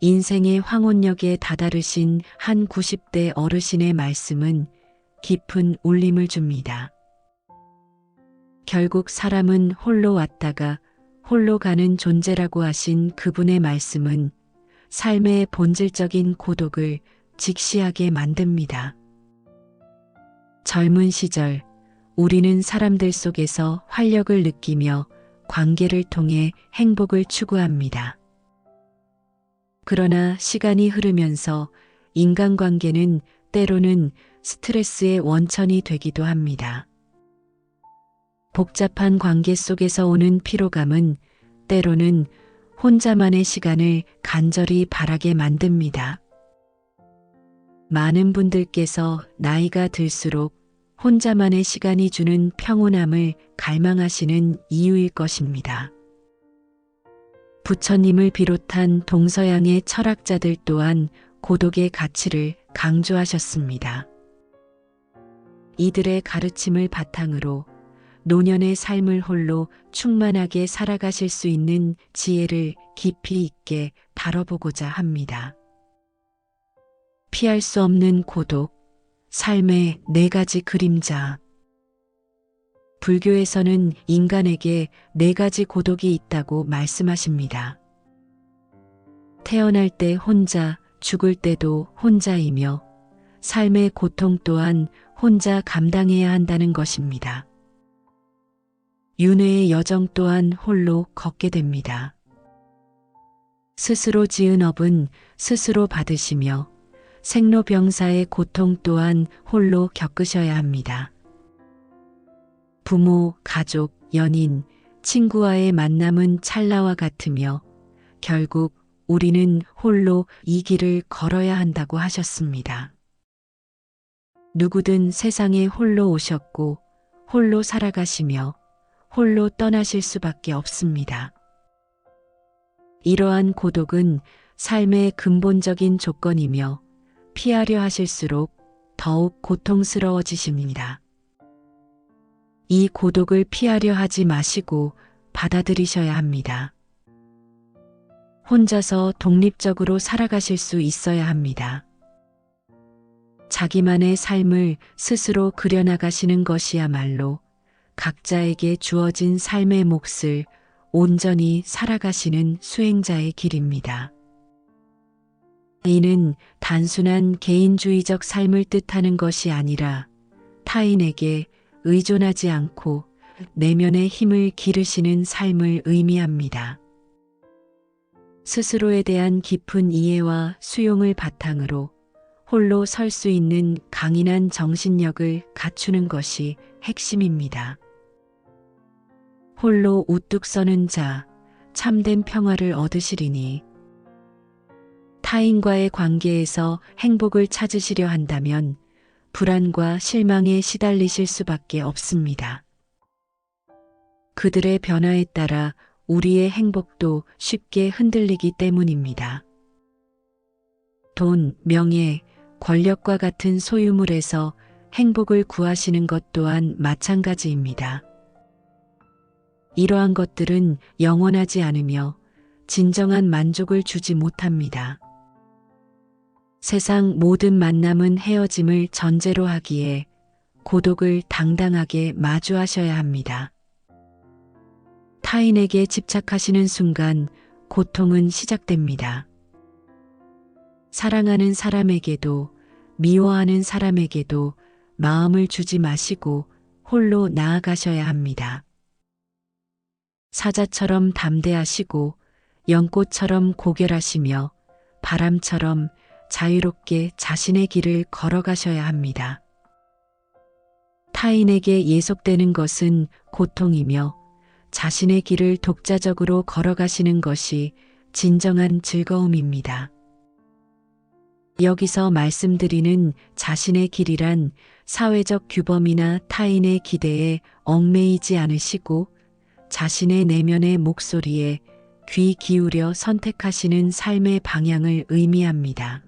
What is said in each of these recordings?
인생의 황혼역에 다다르신 한 90대 어르신의 말씀은 깊은 울림을 줍니다. 결국 사람은 홀로 왔다가 홀로 가는 존재라고 하신 그분의 말씀은 삶의 본질적인 고독을 직시하게 만듭니다. 젊은 시절 우리는 사람들 속에서 활력을 느끼며 관계를 통해 행복을 추구합니다. 그러나 시간이 흐르면서 인간관계는 때로는 스트레스의 원천이 되기도 합니다. 복잡한 관계 속에서 오는 피로감은 때로는 혼자만의 시간을 간절히 바라게 만듭니다. 많은 분들께서 나이가 들수록 혼자만의 시간이 주는 평온함을 갈망하시는 이유일 것입니다. 부처님을 비롯한 동서양의 철학자들 또한 고독의 가치를 강조하셨습니다. 이들의 가르침을 바탕으로 노년의 삶을 홀로 충만하게 살아가실 수 있는 지혜를 깊이 있게 다뤄보고자 합니다. 피할 수 없는 고독, 삶의 4가지 그림자. 불교에서는 인간에게 4가지 고독이 있다고 말씀하십니다. 태어날 때 혼자, 죽을 때도 혼자이며 삶의 고통 또한 혼자 감당해야 한다는 것입니다. 윤회의 여정 또한 홀로 걷게 됩니다. 스스로 지은 업은 스스로 받으시며 생로병사의 고통 또한 홀로 겪으셔야 합니다. 부모, 가족, 연인, 친구와의 만남은 찰나와 같으며 결국 우리는 홀로 이 길을 걸어야 한다고 하셨습니다. 누구든 세상에 홀로 오셨고 홀로 살아가시며 홀로 떠나실 수밖에 없습니다. 이러한 고독은 삶의 근본적인 조건이며 피하려 하실수록 더욱 고통스러워지십니다. 이 고독을 피하려 하지 마시고 받아들이셔야 합니다. 혼자서 독립적으로 살아가실 수 있어야 합니다. 자기만의 삶을 스스로 그려나가시는 것이야말로 각자에게 주어진 삶의 몫을 온전히 살아가시는 수행자의 길입니다. 이는 단순한 개인주의적 삶을 뜻하는 것이 아니라 타인에게 의존하지 않고 내면의 힘을 기르시는 삶을 의미합니다. 스스로에 대한 깊은 이해와 수용을 바탕으로 홀로 설 수 있는 강인한 정신력을 갖추는 것이 핵심입니다. 홀로 우뚝 서는 자, 참된 평화를 얻으시리니. 타인과의 관계에서 행복을 찾으시려 한다면 불안과 실망에 시달리실 수밖에 없습니다. 그들의 변화에 따라 우리의 행복도 쉽게 흔들리기 때문입니다. 돈, 명예, 권력과 같은 소유물에서 행복을 구하시는 것 또한 마찬가지입니다. 이러한 것들은 영원하지 않으며 진정한 만족을 주지 못합니다. 세상 모든 만남은 헤어짐을 전제로 하기에 고독을 당당하게 마주하셔야 합니다. 타인에게 집착하시는 순간 고통은 시작됩니다. 사랑하는 사람에게도 미워하는 사람에게도 마음을 주지 마시고 홀로 나아가셔야 합니다. 사자처럼 담대하시고 연꽃처럼 고결하시며 바람처럼 자유롭게 자신의 길을 걸어가셔야 합니다. 타인에게 예속되는 것은 고통이며 자신의 길을 독자적으로 걸어가시는 것이 진정한 즐거움입니다. 여기서 말씀드리는 자신의 길이란 사회적 규범이나 타인의 기대에 얽매이지 않으시고 자신의 내면의 목소리에 귀 기울여 선택하시는 삶의 방향을 의미합니다.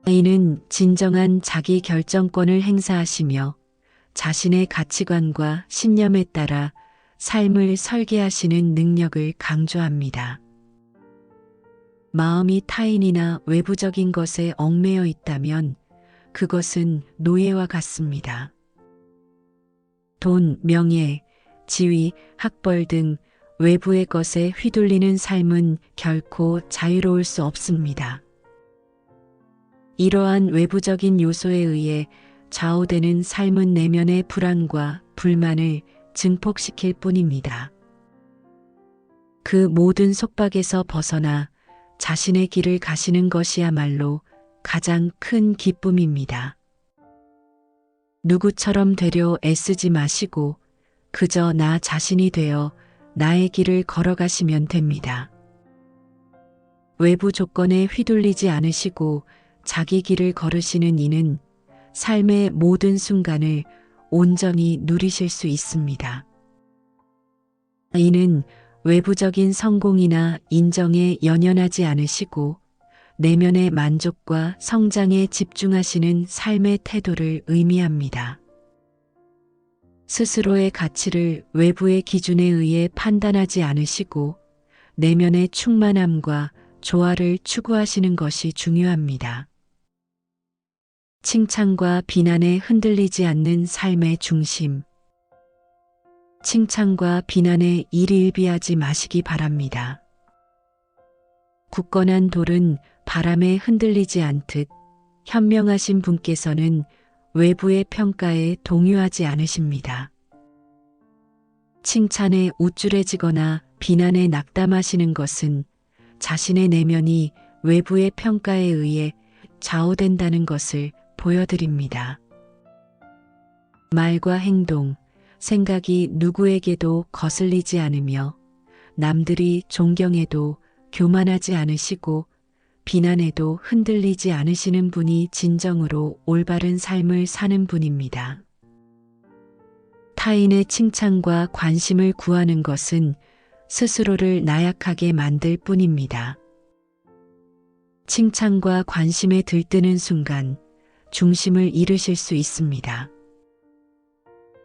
이는 진정한 자기 결정권을 행사하시며 자신의 가치관과 신념에 따라 삶을 설계하시는 능력을 강조합니다. 마음이 타인이나 외부적인 것에 얽매여 있다면 그것은 노예와 같습니다. 돈, 명예, 지위, 학벌 등 외부의 것에 휘둘리는 삶은 결코 자유로울 수 없습니다. 이러한 외부적인 요소에 의해 좌우되는 삶은 내면의 불안과 불만을 증폭시킬 뿐입니다. 그 모든 속박에서 벗어나 자신의 길을 가시는 것이야말로 가장 큰 기쁨입니다. 누구처럼 되려 애쓰지 마시고 그저 나 자신이 되어 나의 길을 걸어가시면 됩니다. 외부 조건에 휘둘리지 않으시고 자기 길을 걸으시는 이는 삶의 모든 순간을 온전히 누리실 수 있습니다. 이는 외부적인 성공이나 인정에 연연하지 않으시고 내면의 만족과 성장에 집중하시는 삶의 태도를 의미합니다. 스스로의 가치를 외부의 기준에 의해 판단하지 않으시고 내면의 충만함과 조화를 추구하시는 것이 중요합니다. 칭찬과 비난에 흔들리지 않는 삶의 중심. 칭찬과 비난에 일희일비하지 마시기 바랍니다. 굳건한 돌은 바람에 흔들리지 않듯 현명하신 분께서는 외부의 평가에 동요하지 않으십니다. 칭찬에 우쭐해지거나 비난에 낙담하시는 것은 자신의 내면이 외부의 평가에 의해 좌우된다는 것을 보여드립니다. 말과 행동, 생각이 누구에게도 거슬리지 않으며 남들이 존경해도 교만하지 않으시고 비난에도 흔들리지 않으시는 분이 진정으로 올바른 삶을 사는 분입니다. 타인의 칭찬과 관심을 구하는 것은 스스로를 나약하게 만들 뿐입니다. 칭찬과 관심에 들뜨는 순간 중심을 잃으실 수 있습니다.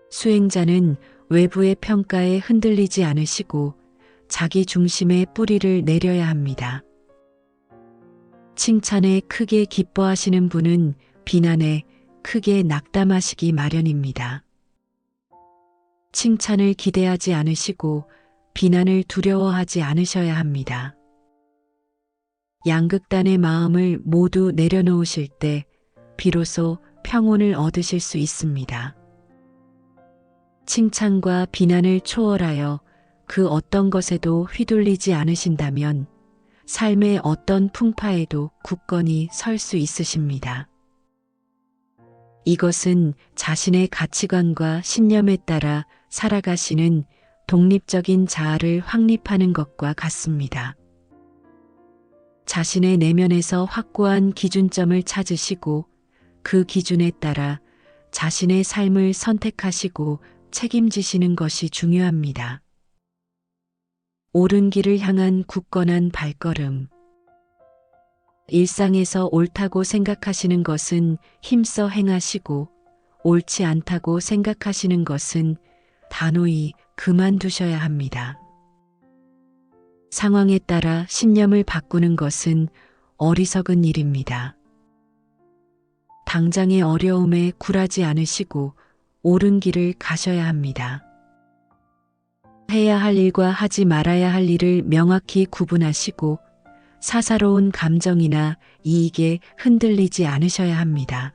수행자는 외부의 평가에 흔들리지 않으시고 자기 중심의 뿌리를 내려야 합니다. 칭찬에 크게 기뻐하시는 분은 비난에 크게 낙담하시기 마련입니다. 칭찬을 기대하지 않으시고 비난을 두려워하지 않으셔야 합니다. 양극단의 마음을 모두 내려놓으실 때 비로소 평온을 얻으실 수 있습니다. 칭찬과 비난을 초월하여 그 어떤 것에도 휘둘리지 않으신다면 삶의 어떤 풍파에도 굳건히 설 수 있으십니다. 이것은 자신의 가치관과 신념에 따라 살아가시는 독립적인 자아를 확립하는 것과 같습니다. 자신의 내면에서 확고한 기준점을 찾으시고 그 기준에 따라 자신의 삶을 선택하시고 책임지시는 것이 중요합니다. 옳은 길을 향한 굳건한 발걸음. 일상에서 옳다고 생각하시는 것은 힘써 행하시고 옳지 않다고 생각하시는 것은 단호히 그만두셔야 합니다. 상황에 따라 신념을 바꾸는 것은 어리석은 일입니다. 당장의 어려움에 굴하지 않으시고 옳은 길을 가셔야 합니다. 해야 할 일과 하지 말아야 할 일을 명확히 구분하시고 사사로운 감정이나 이익에 흔들리지 않으셔야 합니다.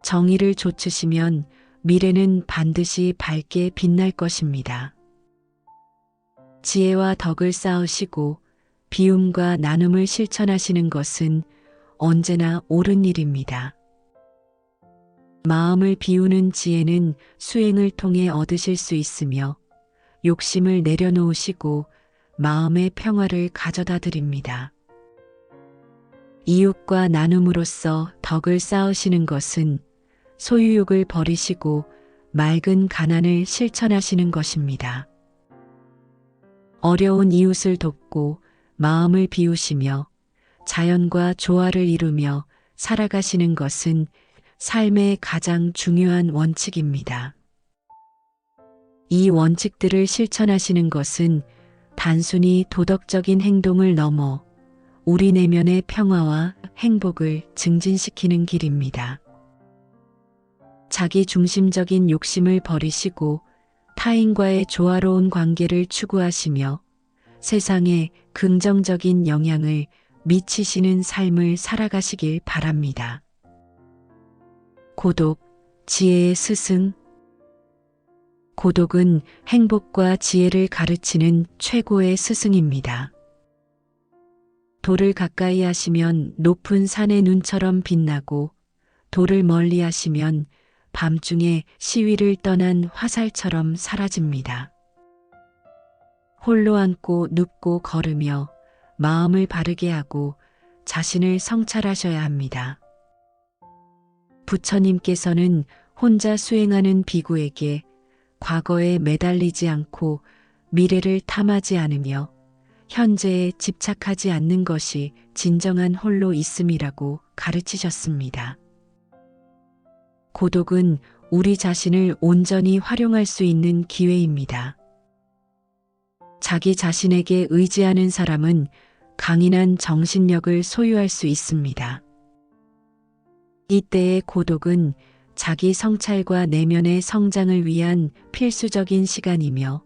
정의를 좇으시면 미래는 반드시 밝게 빛날 것입니다. 지혜와 덕을 쌓으시고 비움과 나눔을 실천하시는 것은 언제나 옳은 일입니다. 마음을 비우는 지혜는 수행을 통해 얻으실 수 있으며 욕심을 내려놓으시고 마음의 평화를 가져다 드립니다. 이웃과 나눔으로써 덕을 쌓으시는 것은 소유욕을 버리시고 맑은 가난을 실천하시는 것입니다. 어려운 이웃을 돕고 마음을 비우시며 자연과 조화를 이루며 살아가시는 것은 삶의 가장 중요한 원칙입니다. 이 원칙들을 실천하시는 것은 단순히 도덕적인 행동을 넘어 우리 내면의 평화와 행복을 증진시키는 길입니다. 자기 중심적인 욕심을 버리시고 타인과의 조화로운 관계를 추구하시며 세상에 긍정적인 영향을 미치시는 삶을 살아가시길 바랍니다. 고독, 지혜의 스승. 고독은 행복과 지혜를 가르치는 최고의 스승입니다. 도를 가까이 하시면 높은 산의 눈처럼 빛나고 도를 멀리 하시면 밤중에 시위를 떠난 화살처럼 사라집니다. 홀로 앉고 눕고 걸으며 마음을 바르게 하고 자신을 성찰하셔야 합니다. 부처님께서는 혼자 수행하는 비구에게 과거에 매달리지 않고 미래를 탐하지 않으며 현재에 집착하지 않는 것이 진정한 홀로 있음이라고 가르치셨습니다. 고독은 우리 자신을 온전히 활용할 수 있는 기회입니다. 자기 자신에게 의지하는 사람은 강인한 정신력을 소유할 수 있습니다. 이때의 고독은 자기 성찰과 내면의 성장을 위한 필수적인 시간이며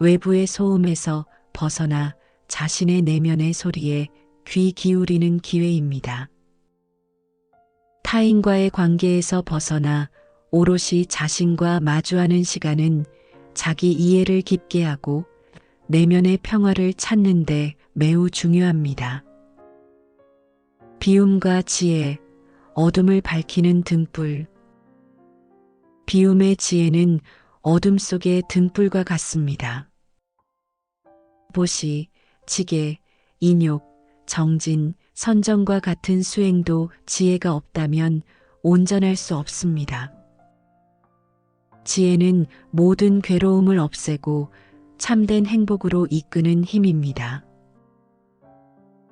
외부의 소음에서 벗어나 자신의 내면의 소리에 귀 기울이는 기회입니다. 타인과의 관계에서 벗어나 오롯이 자신과 마주하는 시간은 자기 이해를 깊게 하고 내면의 평화를 찾는 데 매우 중요합니다. 비움과 지혜, 어둠을 밝히는 등불. 비움의 지혜는 어둠 속의 등불과 같습니다. 보시, 지계, 인욕, 정진, 선정과 같은 수행도 지혜가 없다면 온전할 수 없습니다. 지혜는 모든 괴로움을 없애고 참된 행복으로 이끄는 힘입니다.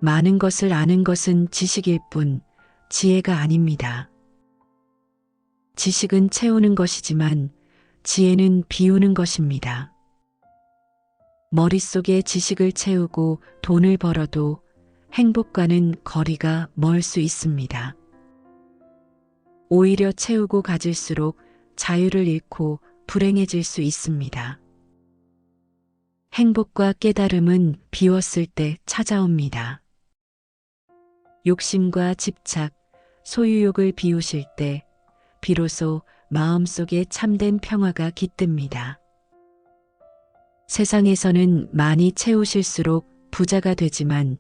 많은 것을 아는 것은 지식일 뿐 지혜가 아닙니다. 지식은 채우는 것이지만 지혜는 비우는 것입니다. 머릿속에 지식을 채우고 돈을 벌어도 행복과는 거리가 멀 수 있습니다. 오히려 채우고 가질수록 자유를 잃고 불행해질 수 있습니다. 행복과 깨달음은 비웠을 때 찾아옵니다. 욕심과 집착, 소유욕을 비우실 때 비로소 마음속에 참된 평화가 깃듭니다. 세상에서는 많이 채우실수록 부자가 되지만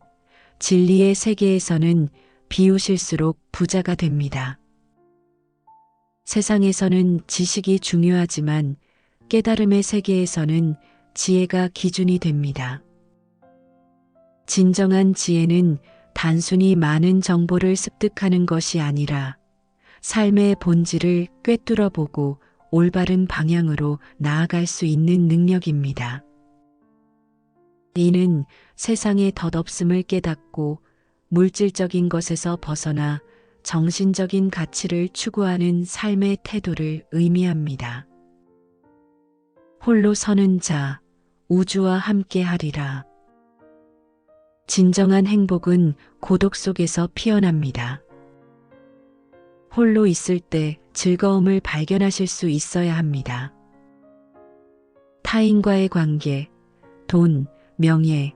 진리의 세계에서는 비우실수록 부자가 됩니다. 세상에서는 지식이 중요하지만 깨달음의 세계에서는 지혜가 기준이 됩니다. 진정한 지혜는 단순히 많은 정보를 습득하는 것이 아니라 삶의 본질을 꿰뚫어 보고 올바른 방향으로 나아갈 수 있는 능력입니다. 이는 세상의 덧없음을 깨닫고 물질적인 것에서 벗어나 정신적인 가치를 추구하는 삶의 태도를 의미합니다. 홀로 서는 자, 우주와 함께 하리라. 진정한 행복은 고독 속에서 피어납니다. 홀로 있을 때 즐거움을 발견하실 수 있어야 합니다. 타인과의 관계, 돈, 명예,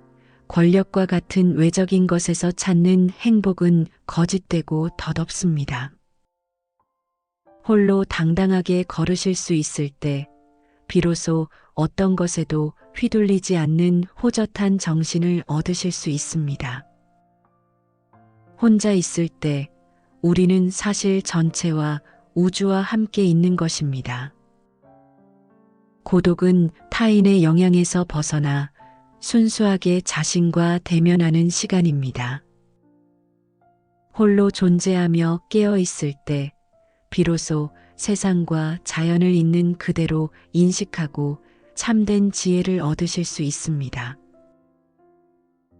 권력과 같은 외적인 것에서 찾는 행복은 거짓되고 덧없습니다. 홀로 당당하게 걸으실 수 있을 때 비로소 어떤 것에도 휘둘리지 않는 호젓한 정신을 얻으실 수 있습니다. 혼자 있을 때 우리는 사실 전체와 우주와 함께 있는 것입니다. 고독은 타인의 영향에서 벗어나 순수하게 자신과 대면하는 시간입니다. 홀로 존재하며 깨어 있을 때 비로소 세상과 자연을 있는 그대로 인식하고 참된 지혜를 얻으실 수 있습니다.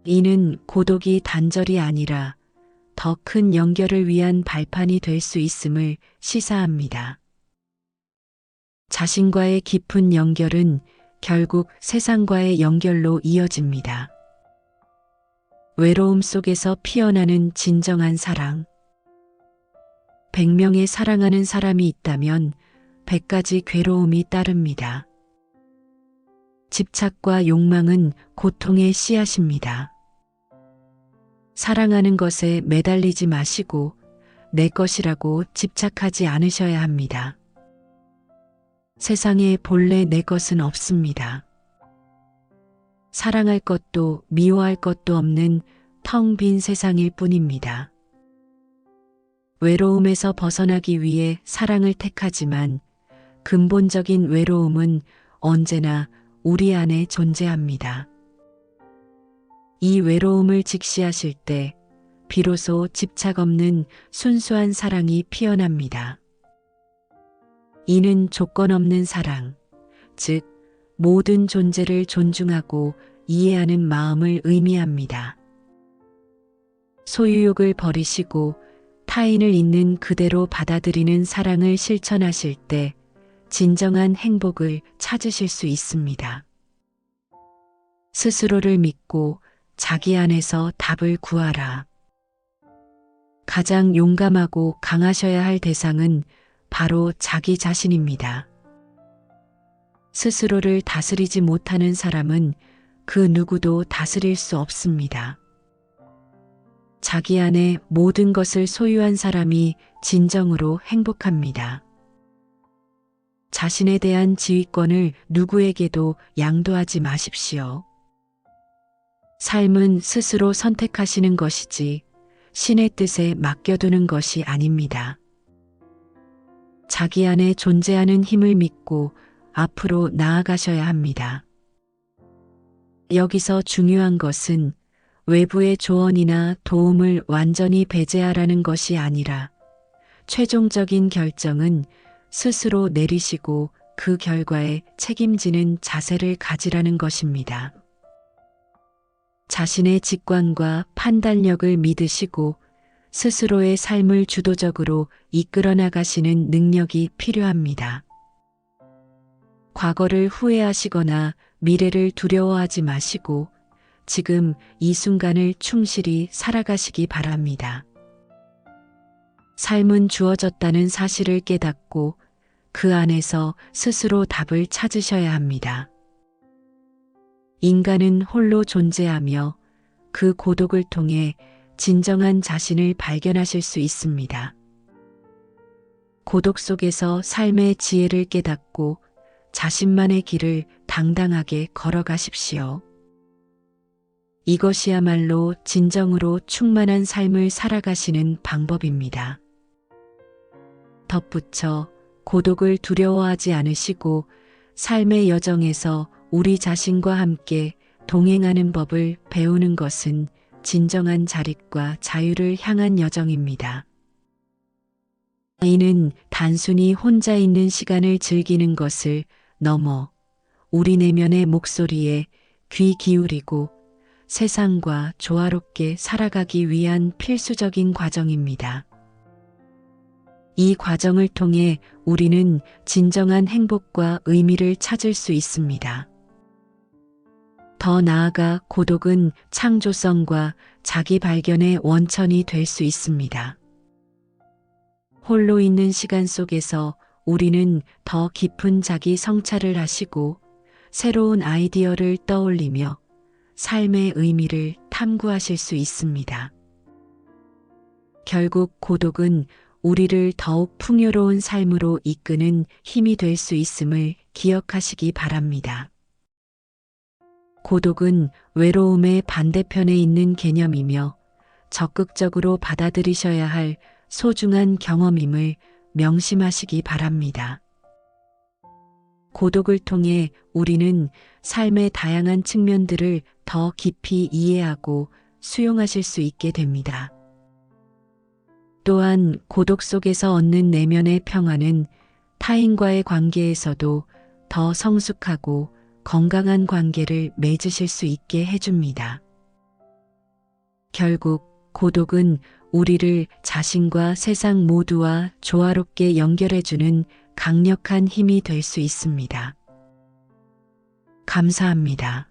이는 고독이 단절이 아니라 더 큰 연결을 위한 발판이 될 수 있음을 시사합니다. 자신과의 깊은 연결은 결국 세상과의 연결로 이어집니다. 외로움 속에서 피어나는 진정한 사랑. 100명의 사랑하는 사람이 있다면 100가지 괴로움이 따릅니다. 집착과 욕망은 고통의 씨앗입니다. 사랑하는 것에 매달리지 마시고 내 것이라고 집착하지 않으셔야 합니다. 세상에 본래 내 것은 없습니다. 사랑할 것도 미워할 것도 없는 텅 빈 세상일 뿐입니다. 외로움에서 벗어나기 위해 사랑을 택하지만 근본적인 외로움은 언제나 우리 안에 존재합니다. 이 외로움을 직시하실 때 비로소 집착 없는 순수한 사랑이 피어납니다. 이는 조건 없는 사랑, 즉 모든 존재를 존중하고 이해하는 마음을 의미합니다. 소유욕을 버리시고 타인을 있는 그대로 받아들이는 사랑을 실천하실 때 진정한 행복을 찾으실 수 있습니다. 스스로를 믿고 자기 안에서 답을 구하라. 가장 용감하고 강하셔야 할 대상은 바로 자기 자신입니다. 스스로를 다스리지 못하는 사람은 그 누구도 다스릴 수 없습니다. 자기 안에 모든 것을 소유한 사람이 진정으로 행복합니다. 자신에 대한 지휘권을 누구에게도 양도하지 마십시오. 삶은 스스로 선택하시는 것이지 신의 뜻에 맡겨두는 것이 아닙니다. 자기 안에 존재하는 힘을 믿고 앞으로 나아가셔야 합니다. 여기서 중요한 것은 외부의 조언이나 도움을 완전히 배제하라는 것이 아니라 최종적인 결정은 스스로 내리시고 그 결과에 책임지는 자세를 가지라는 것입니다. 자신의 직관과 판단력을 믿으시고 스스로의 삶을 주도적으로 이끌어 나가시는 능력이 필요합니다. 과거를 후회하시거나 미래를 두려워하지 마시고 지금 이 순간을 충실히 살아가시기 바랍니다. 삶은 주어졌다는 사실을 깨닫고 그 안에서 스스로 답을 찾으셔야 합니다. 인간은 홀로 존재하며 그 고독을 통해 진정한 자신을 발견하실 수 있습니다. 고독 속에서 삶의 지혜를 깨닫고 자신만의 길을 당당하게 걸어가십시오. 이것이야말로 진정으로 충만한 삶을 살아가시는 방법입니다. 덧붙여 고독을 두려워하지 않으시고 삶의 여정에서 우리 자신과 함께 동행하는 법을 배우는 것은 진정한 자립과 자유를 향한 여정입니다. 이는 단순히 혼자 있는 시간을 즐기는 것을 넘어 우리 내면의 목소리에 귀 기울이고 세상과 조화롭게 살아가기 위한 필수적인 과정입니다. 이 과정을 통해 우리는 진정한 행복과 의미를 찾을 수 있습니다. 더 나아가 고독은 창조성과 자기 발견의 원천이 될 수 있습니다. 홀로 있는 시간 속에서 우리는 더 깊은 자기 성찰을 하시고 새로운 아이디어를 떠올리며 삶의 의미를 탐구하실 수 있습니다. 결국 고독은 우리를 더욱 풍요로운 삶으로 이끄는 힘이 될 수 있음을 기억하시기 바랍니다. 고독은 외로움의 반대편에 있는 개념이며 적극적으로 받아들이셔야 할 소중한 경험임을 명심하시기 바랍니다. 고독을 통해 우리는 삶의 다양한 측면들을 더 깊이 이해하고 수용하실 수 있게 됩니다. 또한 고독 속에서 얻는 내면의 평화는 타인과의 관계에서도 더 성숙하고 건강한 관계를 맺으실 수 있게 해줍니다. 결국 고독은 우리를 자신과 세상 모두와 조화롭게 연결해주는 강력한 힘이 될 수 있습니다. 감사합니다.